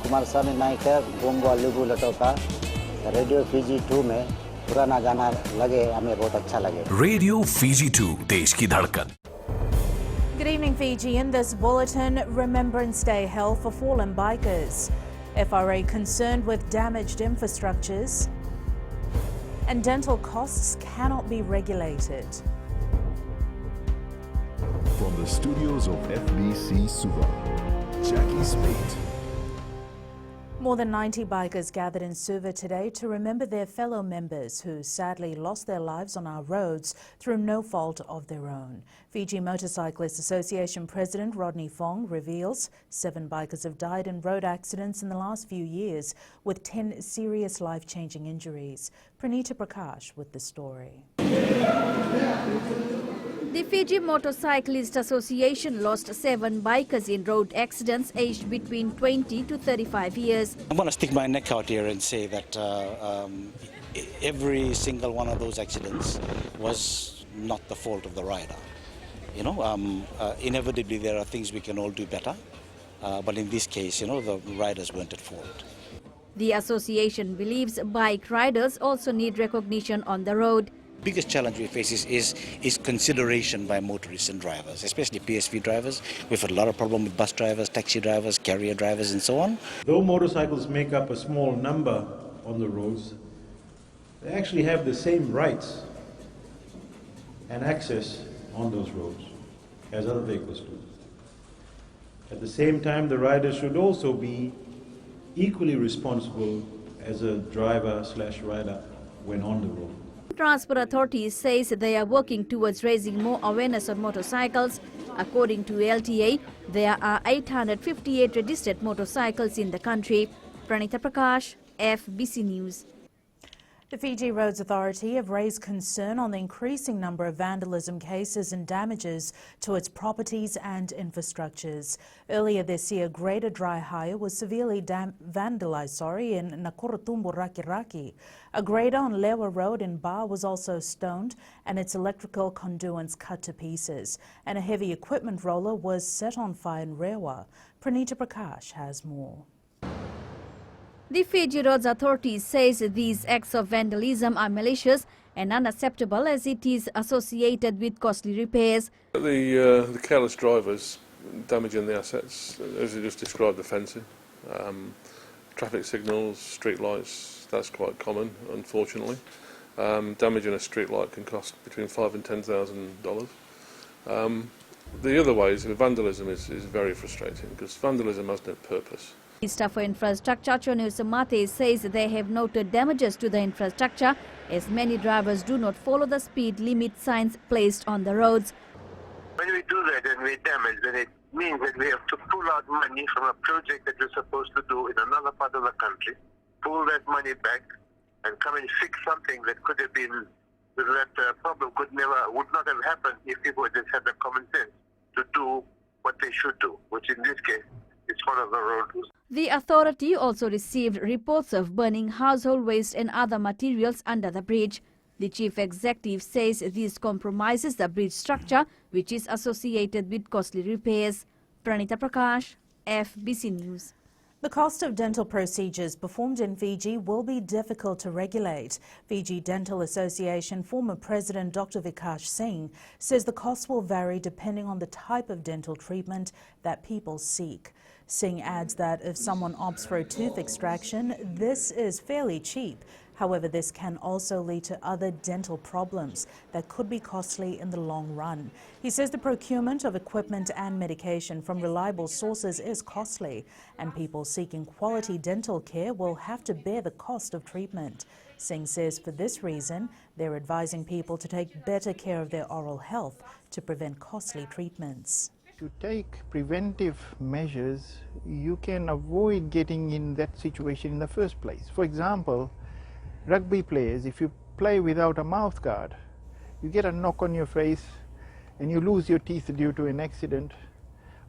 कुमार सानी नायक गोंगो लुगु लटोका radio Fiji 2 में पुराना गाना लगे हमें बहुत अच्छा लगे। रेडियो फीजी 2 देश की धड़कन। Good evening, Fiji. In this bulletin, Remembrance Day held for fallen bikers. FRA concerned with damaged infrastructures. And dental costs cannot be regulated. From the studios of FBC Suva, Jackie Spate. More than 90 bikers gathered in Suva today to remember their fellow members who sadly lost their lives on our roads through no fault of their own. Fiji Motorcyclist Association President Rodney Fong reveals 7 bikers have died in road accidents in the last few years, with 10 serious life-changing injuries. Pranita Prakash with the story. The Fiji Motorcyclist Association lost 7 bikers in road accidents aged between 20 to 35 years. I'm going to stick my neck out here and say that every single one of those accidents was not the fault of the rider. You know, inevitably there are things we can all do better, but in this case, you know, the riders weren't at fault. The association believes bike riders also need recognition on the road. Biggest challenge we face is consideration by motorists and drivers, especially PSV drivers. We've had a lot of problem with bus drivers, taxi drivers, carrier drivers and so on. Though motorcycles make up a small number on the roads, they actually have the same rights and access on those roads as other vehicles do. At the same time, the riders should also be equally responsible as a driver/rider when on the road. Transport Authority says they are working towards raising more awareness on motorcycles. According to LTA, there are 858 registered motorcycles in the country. Pranita Prakash, FBC News. The Fiji Roads Authority have raised concern on the increasing number of vandalism cases and damages to its properties and infrastructures. Earlier this year, Greater Dry Hire was severely vandalized in Nakorotumbu Rakiraki. A grader on Lewa Road in Ba was also stoned and its electrical conduits cut to pieces. And a heavy equipment roller was set on fire in Rewa. Pranita Prakash has more. The Fiji Roads Authority says these acts of vandalism are malicious and unacceptable as it is associated with costly repairs. The careless drivers damaging the assets, as you just described, the fencing, traffic signals, street lights, that's quite common, unfortunately. Damaging a street light can cost between $5,000 and $10,000. The other ways, vandalism is very frustrating because vandalism has no purpose. Minister for Infrastructure Chonu Samate says they have noted damages to the infrastructure as many drivers do not follow the speed limit signs placed on the roads. When we do that and we damage, then it means that we have to pull out money from a project that we're supposed to do in another part of the country, pull that money back and come and fix something that could have been, that problem would not have happened if people just had the common sense to do what they should do, which in this case is follow the road. The authority also received reports of burning household waste and other materials under the bridge. The chief executive says this compromises the bridge structure, which is associated with costly repairs. Pranita Prakash, FBC News. The cost of dental procedures performed in Fiji will be difficult to regulate. Fiji Dental Association former President Dr. Vikash Singh says the costs will vary depending on the type of dental treatment that people seek. Singh adds that if someone opts for a tooth extraction, this is fairly cheap. However, this can also lead to other dental problems that could be costly in the long run. He says the procurement of equipment and medication from reliable sources is costly, and people seeking quality dental care will have to bear the cost of treatment. Singh says for this reason, they're advising people to take better care of their oral health to prevent costly treatments. To take preventive measures, you can avoid getting in that situation in the first place. For example, rugby players, if you play without a mouth guard, you get a knock on your face and you lose your teeth due to an accident.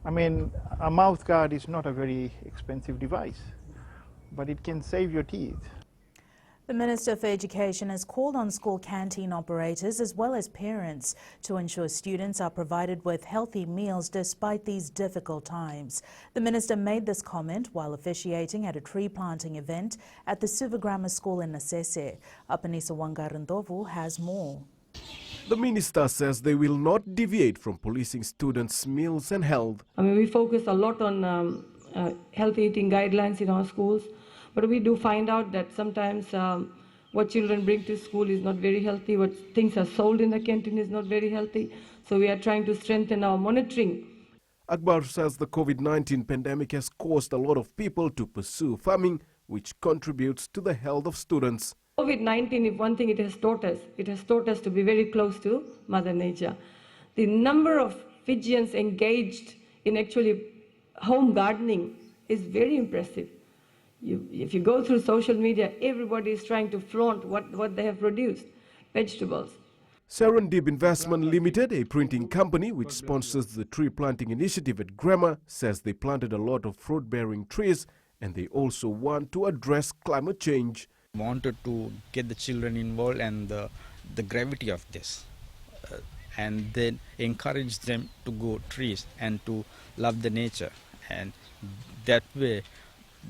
I mean, a mouth guard is not a very expensive device, but it can save your teeth. The Minister for Education has called on school canteen operators as well as parents to ensure students are provided with healthy meals despite these difficult times. The Minister made this comment while officiating at a tree planting event at the Suva Grammar School in Nasese. Apanisa Wangarandovu has more. The Minister says they will not deviate from policing students' meals and health. We focus a lot on healthy eating guidelines in our schools. But we do find out that sometimes what children bring to school is not very healthy, what things are sold in the canteen is not very healthy. So we are trying to strengthen our monitoring. Akbar says the COVID-19 pandemic has caused a lot of people to pursue farming, which contributes to the health of students. COVID-19, if one thing it has taught us to be very close to Mother Nature. The number of Fijians engaged in actually home gardening is very impressive. If you go through social media, everybody is trying to flaunt what they have produced, vegetables. Serendip Investment Limited, a printing company which sponsors the tree planting initiative at Grammar, says they planted a lot of fruit-bearing trees and they also want to address climate change. Wanted to get the children involved and the gravity of this and then encourage them to grow trees and to love the nature, and that way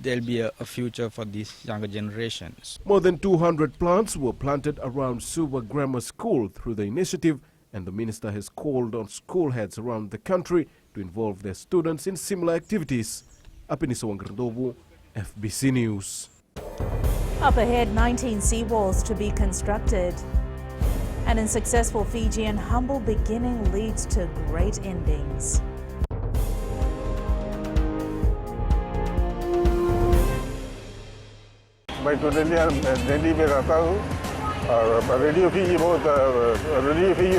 there'll be a future for these younger generations. More than 200 plants were planted around Suva Grammar School through the initiative, and the Minister has called on school heads around the country to involve their students in similar activities. Apanisa Wangarandovu, FBC News. Up ahead, 19 seawalls to be constructed. And in successful Fijian, humble beginning leads to great endings. मैं तो दिल्ली में रहता हूँ और radio Fiji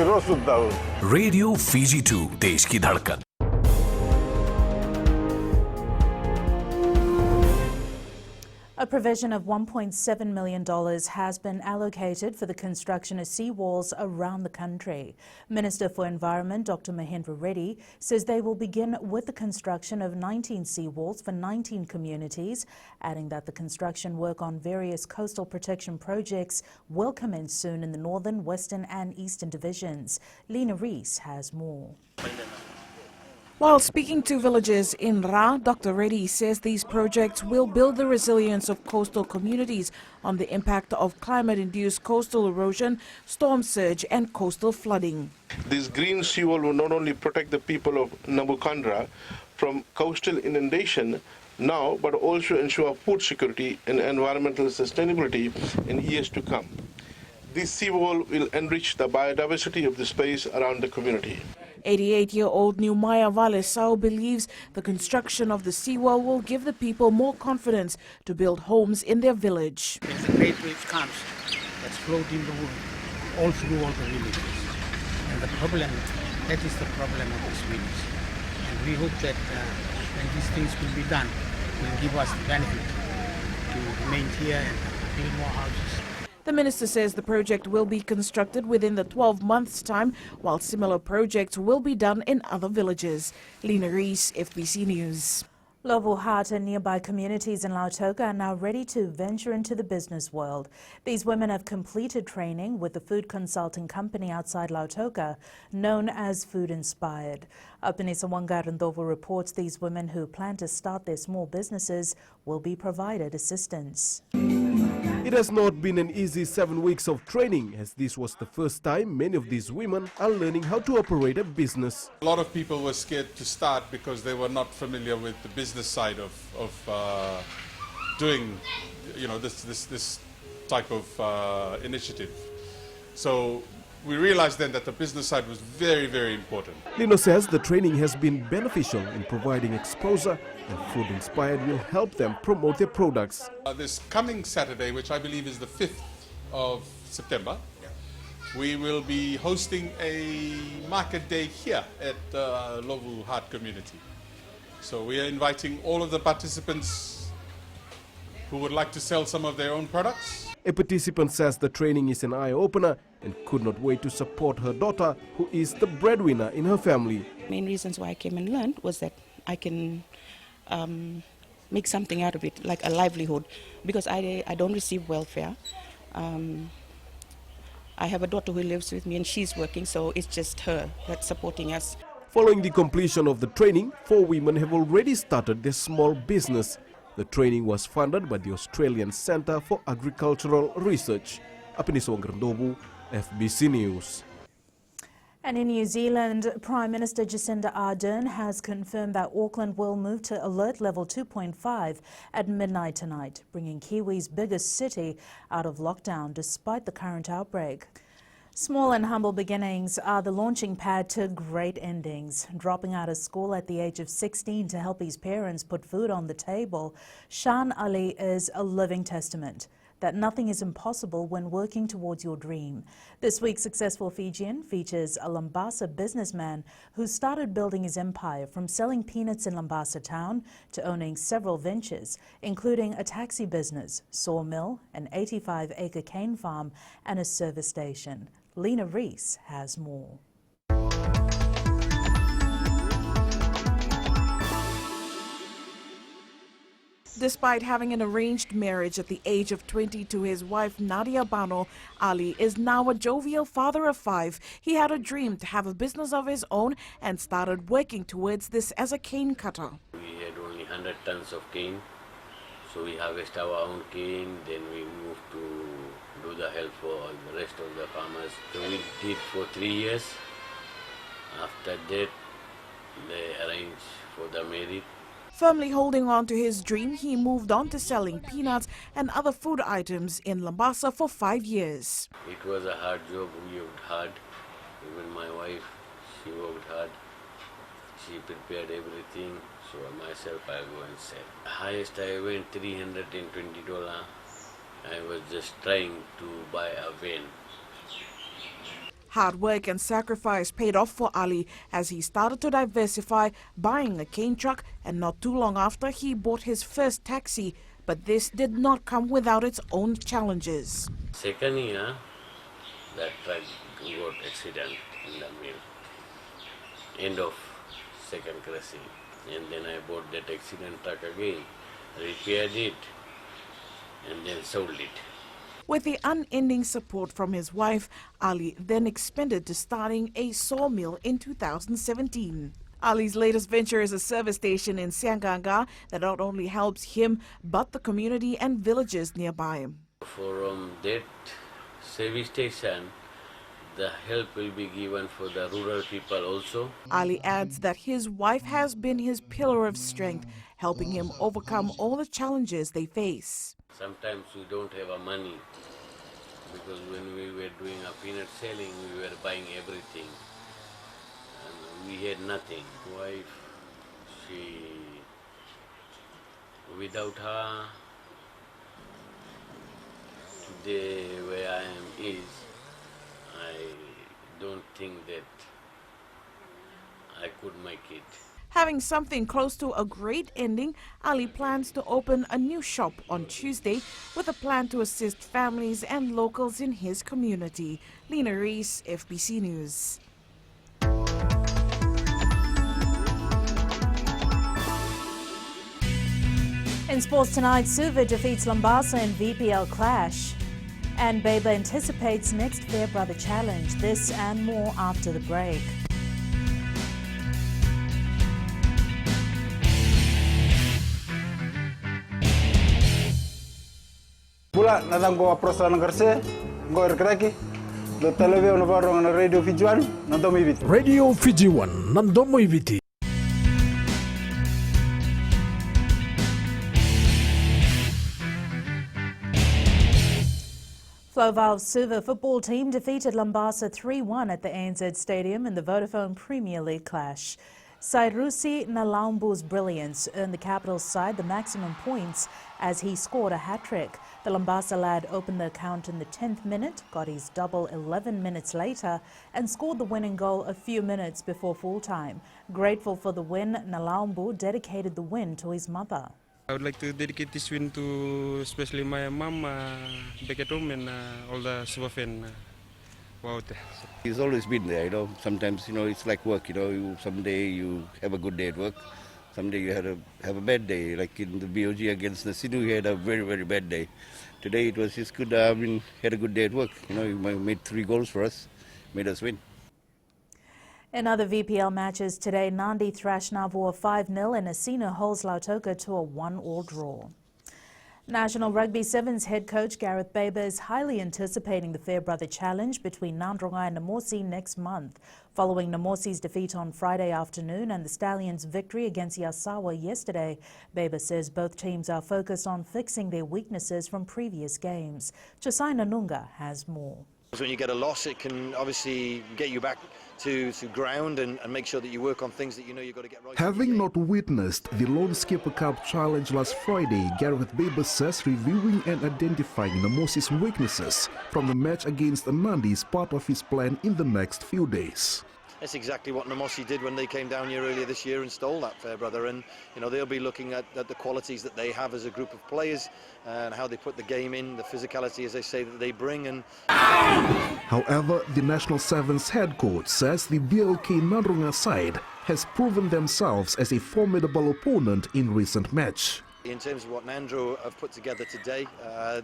रोज सुनता हूँ। Radio Fiji 2 देश की धड़कन। A provision of $1.7 million has been allocated for the construction of seawalls around the country. Minister for Environment Dr. Mahendra Reddy says they will begin with the construction of 19 seawalls for 19 communities, adding that the construction work on various coastal protection projects will commence soon in the northern, western and eastern divisions. Lena Rees has more. While speaking to villagers in Ra, Dr. Reddy says these projects will build the resilience of coastal communities on the impact of climate-induced coastal erosion, storm surge and coastal flooding. This green seawall will not only protect the people of Nabukandra from coastal inundation now, but also ensure food security and environmental sustainability in years to come. This seawall will enrich the biodiversity of the space around the community. 88-year-old Numaya Valesau believes the construction of the seawall will give the people more confidence to build homes in their village. If the great wave comes, that's floating the wood all through all the villages. And the problem, that is the problem of this village. And we hope that when these things will be done, it will give us the benefit to remain here and build more houses. The minister says the project will be constructed within the 12 months' time, while similar projects will be done in other villages. Lena Rees, FBC News. Lovuhat and nearby communities in Lautoka are now ready to venture into the business world. These women have completed training with the food consulting company outside Lautoka, known as Food Inspired. Apanisa Wangarandovu reports these women who plan to start their small businesses will be provided assistance. It has not been an easy 7 weeks of training, as this was the first time many of these women are learning how to operate a business. A lot of people were scared to start because they were not familiar with the business side of doing, this type of initiative. So we realized then that the business side was very, very important. Lino says the training has been beneficial in providing exposure, and Food Inspired will help them promote their products. This coming Saturday, which I believe is the 5th of September, we will be hosting a market day here at Lovu Heart Community. So we are inviting all of the participants who would like to sell some of their own products. A participant says the training is an eye-opener and could not wait to support her daughter, who is the breadwinner in her family. Main reasons why I came and learned was that I can make something out of it, like a livelihood, because I don't receive welfare. I have a daughter who lives with me and she's working, so it's just her that's supporting us. Following the completion of the training, 4 women have already started their small business. The training was funded by the Australian Centre for Agricultural Research. Apiniswa Ngrandobu, FBC News. And in New Zealand, Prime Minister Jacinda Ardern has confirmed that Auckland will move to alert level 2.5 at midnight tonight, bringing Kiwi's biggest city out of lockdown despite the current outbreak. Small and humble beginnings are the launching pad to great endings. Dropping out of school at the age of 16 to help his parents put food on the table, Shan Ali is a living testament that nothing is impossible when working towards your dream. This week's Successful Fijian features a Lambasa businessman who started building his empire from selling peanuts in Lambasa town to owning several ventures, including a taxi business, sawmill, an 85-acre cane farm, and a service station. Lena Reese has more. Despite having an arranged marriage at the age of 20 to his wife Nadia Bano, Ali is now a jovial father of 5. He had a dream to have a business of his own and started working towards this as a cane cutter. We had only 100 tons of cane, so we harvest our own cane, then we moved to do the help for the rest of the farmers. So we did for 3 years. After that, they arranged for the marriage. Firmly holding on to his dream, he moved on to selling peanuts and other food items in Lambasa for 5 years. It was a hard job, we worked hard. Even my wife, she worked hard. She prepared everything, so myself I go and sell. Highest I went $320. I was just trying to buy a van. Hard work and sacrifice paid off for Ali as he started to diversify, buying a cane truck, and not too long after he bought his first taxi. But this did not come without its own challenges. Second year, that truck got accident in the mill. End of second crossing. And then I bought that accident truck again, repaired it, and then sold it. With the unending support from his wife, Ali then expanded to starting a sawmill in 2017. Ali's latest venture is a service station in Sianganga that not only helps him, but the community and villages nearby. From that service station, the help will be given for the rural people also. Ali adds that his wife has been his pillar of strength, helping him overcome all the challenges they face. Sometimes we don't have a money, because when we were doing a peanut selling, we were buying everything. And we had nothing. Wife, without her, today where I am is, I don't think that I could make it. Having something close to a great ending, Ali plans to open a new shop on Tuesday with a plan to assist families and locals in his community. Lena Reese, FBC News. In sports tonight, Suva defeats Lambasa in VPL clash. And Beba anticipates next Fair Brother Challenge. This and more after the break. Pula natang go approach lang karse, go erkraki. Do television na barong na Radio Fijian, nandomo ibiti. Radio Fijian, nandomo ibiti. Floval's Suva football team defeated Lambasa 3-1 at the ANZ Stadium in the Vodafone Premier League clash. Sairusi Nalambu's brilliance earned the capital's side the maximum points as he scored a hat-trick. The Lambasa lad opened the account in the 10th minute, got his double 11 minutes later, and scored the winning goal a few minutes before full-time. Grateful for the win, Nalambu dedicated the win to his mother. I would like to dedicate this win to especially my mom back at home and all the Suva fans. Wow. He's always been there, Sometimes, it's like work, someday you have a good day at work, Someday you have a bad day, like in the BOG against the Sidhu, he had a very, very bad day. Today it was just good, had a good day at work. He made 3 goals for us, made us win. In other VPL matches today, Nandi thrashed Navua 5-0 and Asina holds Lautoka to a 1-1 draw. National Rugby Sevens head coach Gareth Baber is highly anticipating the Fairbrother Challenge between Nandronga and Namosi next month. Following Namosi's defeat on Friday afternoon and the Stallions' victory against Yasawa yesterday, Baber says both teams are focused on fixing their weaknesses from previous games. Josai Nanunga has more. When you get a loss, it can obviously get you back to ground and make sure that you work on things that you know you've got to get right. Having not witnessed the Lone Skipper Cup Challenge last Friday, Gareth Baber says reviewing and identifying Namosi's weaknesses from the match against Nandi is part of his plan in the next few days. That's exactly what Namosi did when they came down here earlier this year and stole that Fairbrother, and they'll be looking at the qualities that they have as a group of players and how they put the game in, the physicality, as they say, that they bring. And however, the National Sevens head coach says the BLK Nandronga side has proven themselves as a formidable opponent in recent match. In terms of what Nandro have put together today,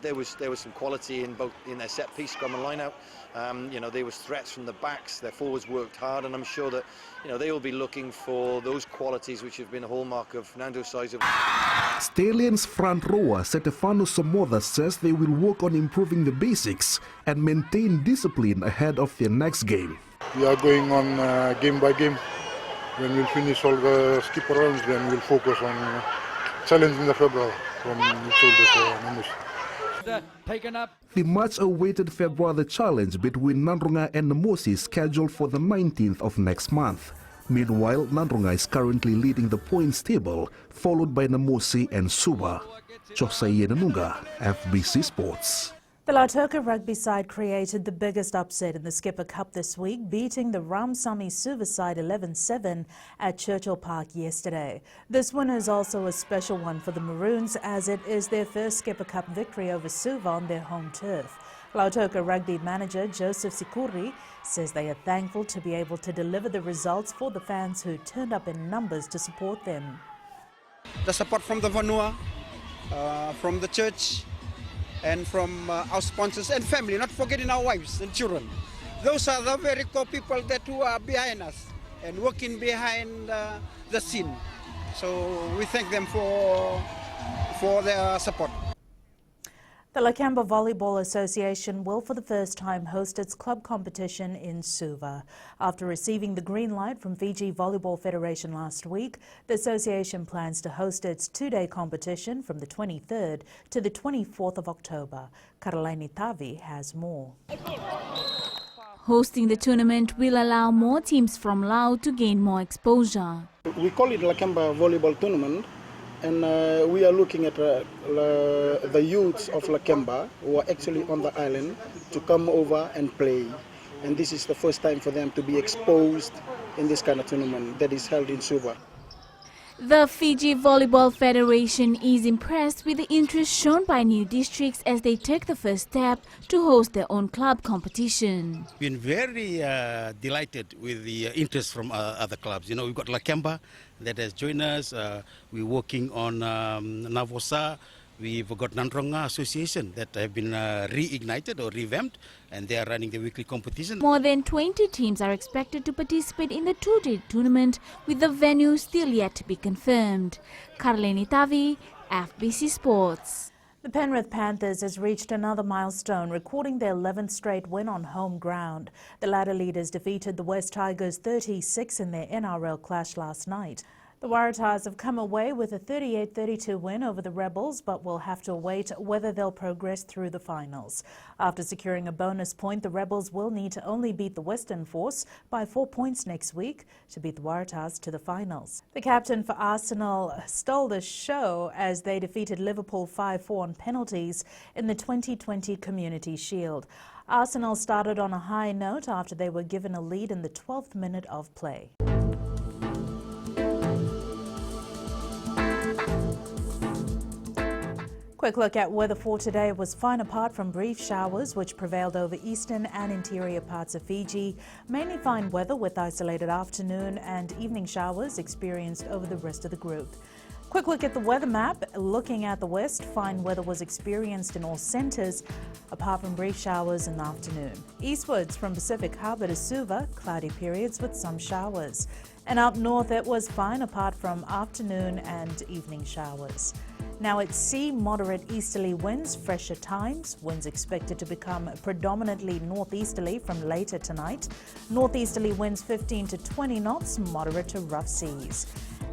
there was some quality in both in their set piece, scrum and line-out. There was threats from the backs. Their forwards worked hard, and I'm sure that they will be looking for those qualities which have been a hallmark of Nando's size. Stallions front rower Stefano Somoda says they will work on improving the basics and maintain discipline ahead of their next game. We are going on game by game. When we'll finish all the skipper rounds, then we'll focus on challenging the February from The much-awaited February challenge between Nandronga and Namosi is scheduled for the 19th of next month. Meanwhile, Nandronga is currently leading the points table, followed by Namosi and Suba. Josai Nanunga, FBC Sports. The Lautoka rugby side created the biggest upset in the Skipper Cup this week, beating the Ramsamy Suva side 11-7 at Churchill Park yesterday. This win is also a special one for the Maroons, as it is their first Skipper Cup victory over Suva on their home turf. Lautoka rugby manager Joseph Sikuri says they are thankful to be able to deliver the results for the fans who turned up in numbers to support them. The support from the Vanua, from the church, and from our sponsors and family, not forgetting our wives and children. Those are the very core people who are behind us and working behind the scene. So we thank them for their support. The Lakemba Volleyball Association will for the first time host its club competition in Suva. After receiving the green light from Fiji Volleyball Federation last week, the association plans to host its 2-day competition from the 23rd to the 24th of October. Karalaini Tavi has more. Hosting the tournament will allow more teams from Laos to gain more exposure. We call it Lakemba Volleyball Tournament. And we are looking at the youths of Lakemba who are actually on the island to come over and play. And this is the first time for them to be exposed in this kind of tournament that is held in Suva. The Fiji Volleyball Federation is impressed with the interest shown by new districts as they take the first step to host their own club competition. Been very delighted with the interest from other clubs. We've got Lakemba that has joined us. We're working on Navosa. We've got Nandronga Association that have been reignited or revamped, and they are running the weekly competition. More than 20 teams are expected to participate in the 2-day tournament, with the venue still yet to be confirmed. Karleni Tavi, FBC Sports. The Penrith Panthers has reached another milestone, recording their 11th straight win on home ground. The ladder leaders defeated the West Tigers 36 in their NRL clash last night. The Waratahs have come away with a 38-32 win over the Rebels, but will have to wait whether they'll progress through the finals. After securing a bonus point, the Rebels will need to only beat the Western Force by 4 points next week to beat the Waratahs to the finals. The captain for Arsenal stole the show as they defeated Liverpool 5-4 on penalties in the 2020 Community Shield. Arsenal started on a high note after they were given a lead in the 12th minute of play. Quick look at weather for today was fine apart from brief showers which prevailed over eastern and interior parts of Fiji. Mainly fine weather with isolated afternoon and evening showers experienced over the rest of the group. Quick look at the weather map. Looking at the west, fine weather was experienced in all centres apart from brief showers in the afternoon. Eastwards from Pacific Harbour to Suva, cloudy periods with some showers. And up north it was fine apart from afternoon and evening showers. Now at sea, moderate easterly winds, fresh at times. Winds expected to become predominantly northeasterly from later tonight. Northeasterly winds 15 to 20 knots, moderate to rough seas.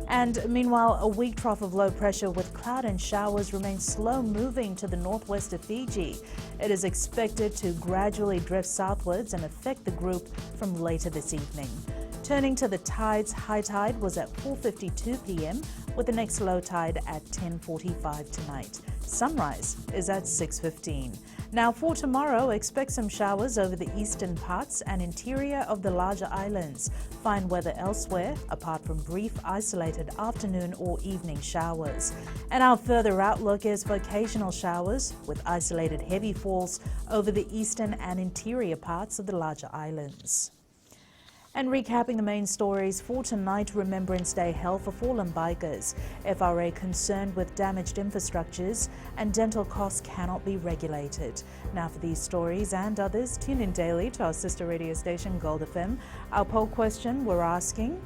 And meanwhile, a weak trough of low pressure with cloud and showers remains slow moving to the northwest of Fiji. It is expected to gradually drift southwards and affect the group from later this evening. Turning to the tides, high tide was at 4:52 p.m. with the next low tide at 10:45 tonight. Sunrise is at 6:15. Now for tomorrow, expect some showers over the eastern parts and interior of the larger islands. Fine weather elsewhere, apart from brief isolated afternoon or evening showers. And our further outlook is for occasional showers with isolated heavy falls over the eastern and interior parts of the larger islands. And recapping the main stories for tonight, Remembrance Day held for fallen bikers. FRA concerned with damaged infrastructures and dental costs cannot be regulated. Now for these stories and others, tune in daily to our sister radio station Gold FM. Our poll question we're asking,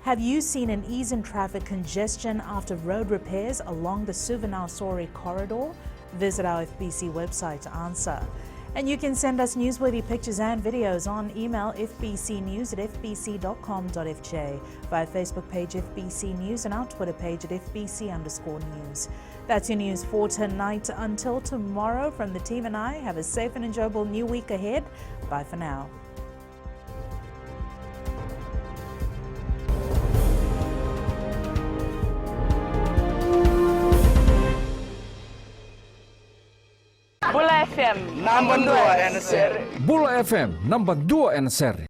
have you seen an ease in traffic congestion after road repairs along the Suva-Nausori corridor? Visit our FBC website to answer. And you can send us newsworthy pictures and videos on email fbcnews@fbc.com.fj, via Facebook page FBC News and our Twitter page at FBC_news. That's your news for tonight. Until tomorrow, from the team and I, have a safe and enjoyable new week ahead. Bye for now. Bula FM, number 2 NSR. Bula FM, number 2 NSR.